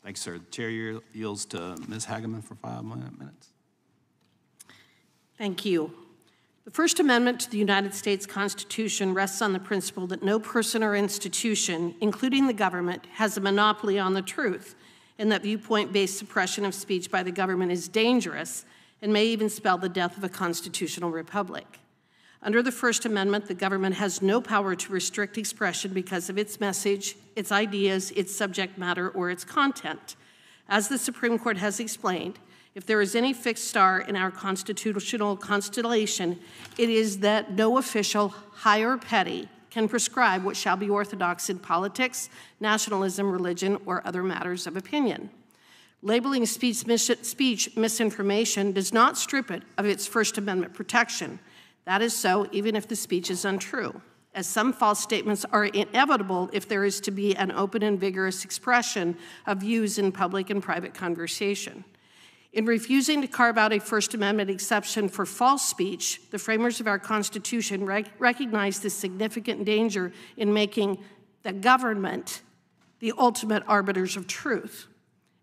Thanks, sir. The chair yields to Ms. Hageman for 5 minutes. Thank you. The First Amendment to the United States Constitution rests on the principle that no person or institution, including the government, has a monopoly on the truth, and that viewpoint-based suppression of speech by the government is dangerous and may even spell the death of a constitutional republic. Under the First Amendment, the government has no power to restrict expression because of its message, its ideas, its subject matter, or its content. As the Supreme Court has explained, if there is any fixed star in our constitutional constellation, it is that no official, high or petty, can prescribe what shall be orthodox in politics, nationalism, religion, or other matters of opinion. Labeling speech misinformation does not strip it of its First Amendment protection. That is so even if the speech is untrue, as some false statements are inevitable if there is to be an open and vigorous expression of views in public and private conversation. In refusing to carve out a First Amendment exception for false speech, the framers of our Constitution recognize the significant danger in making the government the ultimate arbiters of truth.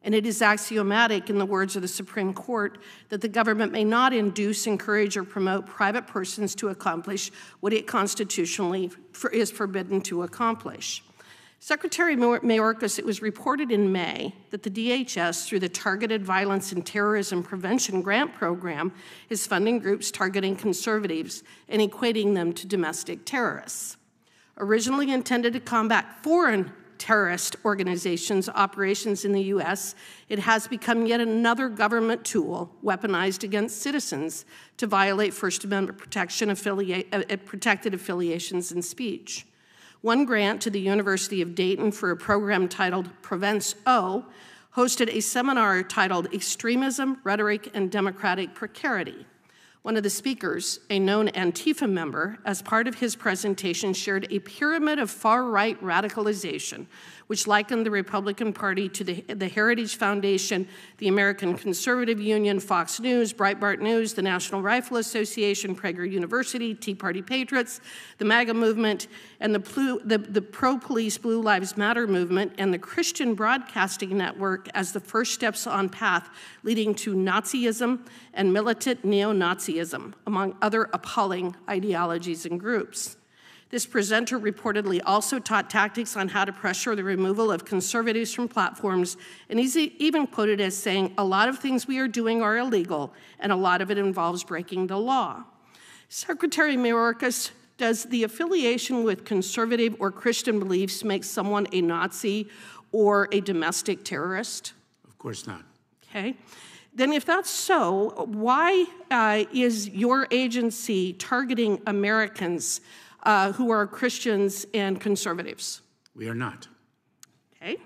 And it is axiomatic, in the words of the Supreme Court, that the government may not induce, encourage, or promote private persons to accomplish what it constitutionally is forbidden to accomplish. Secretary Mayorkas, it was reported in May that the DHS, through the Targeted Violence and Terrorism Prevention Grant Program, is funding groups targeting conservatives and equating them to domestic terrorists. Originally intended to combat foreign terrorist organizations' operations in the U.S., it has become yet another government tool weaponized against citizens to violate First Amendment protection protected affiliations and speech. One grant to the University of Dayton for a program titled Prevents O hosted a seminar titled Extremism, Rhetoric, and Democratic Precarity. One of the speakers, a known Antifa member, as part of his presentation shared a pyramid of far-right radicalization, which likened the Republican Party to the Heritage Foundation, the American Conservative Union, Fox News, Breitbart News, the National Rifle Association, Prager University, Tea Party Patriots, the MAGA movement, and the pro-police Blue Lives Matter movement, and the Christian Broadcasting Network as the first steps on path leading to Nazism and militant neo-Nazism, among other appalling ideologies and groups. This presenter reportedly also taught tactics on how to pressure the removal of conservatives from platforms, and he's even quoted as saying, "A lot of things we are doing are illegal, and a lot of it involves breaking the law." Secretary Mayorkas, does the affiliation with conservative or Christian beliefs make someone a Nazi or a domestic terrorist? Of course not. Okay. Then if that's so, why is your agency targeting Americans who are Christians and conservatives? We are not. Okay.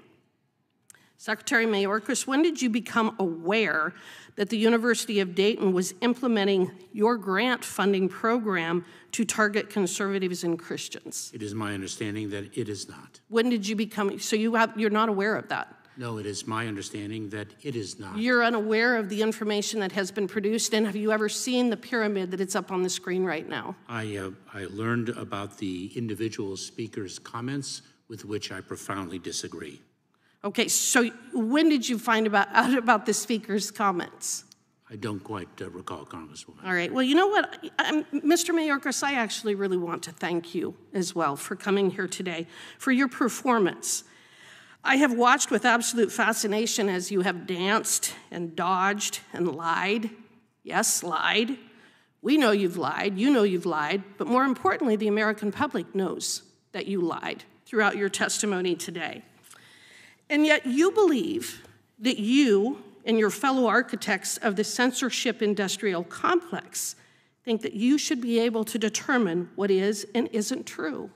Secretary Mayorkas, when did you become aware that the University of Dayton was implementing your grant funding program to target conservatives and Christians? It is my understanding that it is not. When did you become, so you're not aware of that? No, it is my understanding that it is not. You're unaware of the information that has been produced, and have you ever seen the pyramid that it's up on the screen right now? I learned about the individual speaker's comments, with which I profoundly disagree. Okay, so when did you find out about the speaker's comments? I don't quite recall, Congresswoman. All right, well, you know what, Mr. Mayorkas, I actually really want to thank you as well for coming here today, for your performance. I have watched with absolute fascination as you have danced and dodged and lied. Yes, lied. We know you've lied, you know you've lied, but more importantly, the American public knows that you lied throughout your testimony today. And yet you believe that you and your fellow architects of the censorship industrial complex think that you should be able to determine what is and isn't true,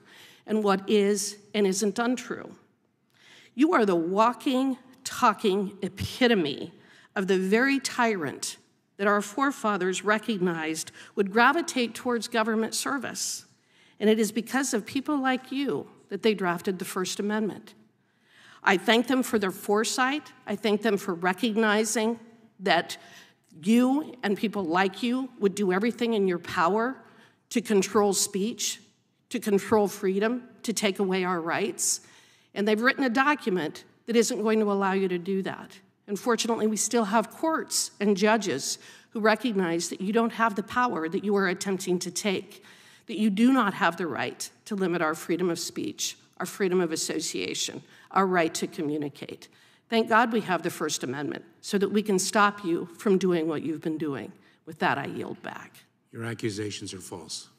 and what is and isn't untrue. You are the walking, talking epitome of the very tyrant that our forefathers recognized would gravitate towards government service. And it is because of people like you that they drafted the First Amendment. I thank them for their foresight. I thank them for recognizing that you and people like you would do everything in your power to control speech, to control freedom, to take away our rights. And they've written a document that isn't going to allow you to do that. Unfortunately, we still have courts and judges who recognize that you don't have the power that you are attempting to take, that you do not have the right to limit our freedom of speech, our freedom of association, our right to communicate. Thank God we have the First Amendment so that we can stop you from doing what you've been doing. With that, I yield back. Your accusations are false.